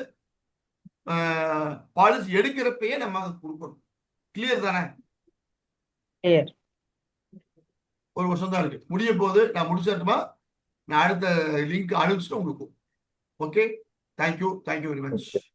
பாலிசி எடுக்கிறப்பயே நம்ம கொடுக்கணும். கிளியர் தானே? கிளியர். ஒரு வருஷம் தான் இருக்கு, முடிய போது. நான் முடிச்சிட்டுமா? நான் அடுத்த லிங்க் அனுப்பிச்சுட்டு உங்களுக்கு. Okay, thank you very much.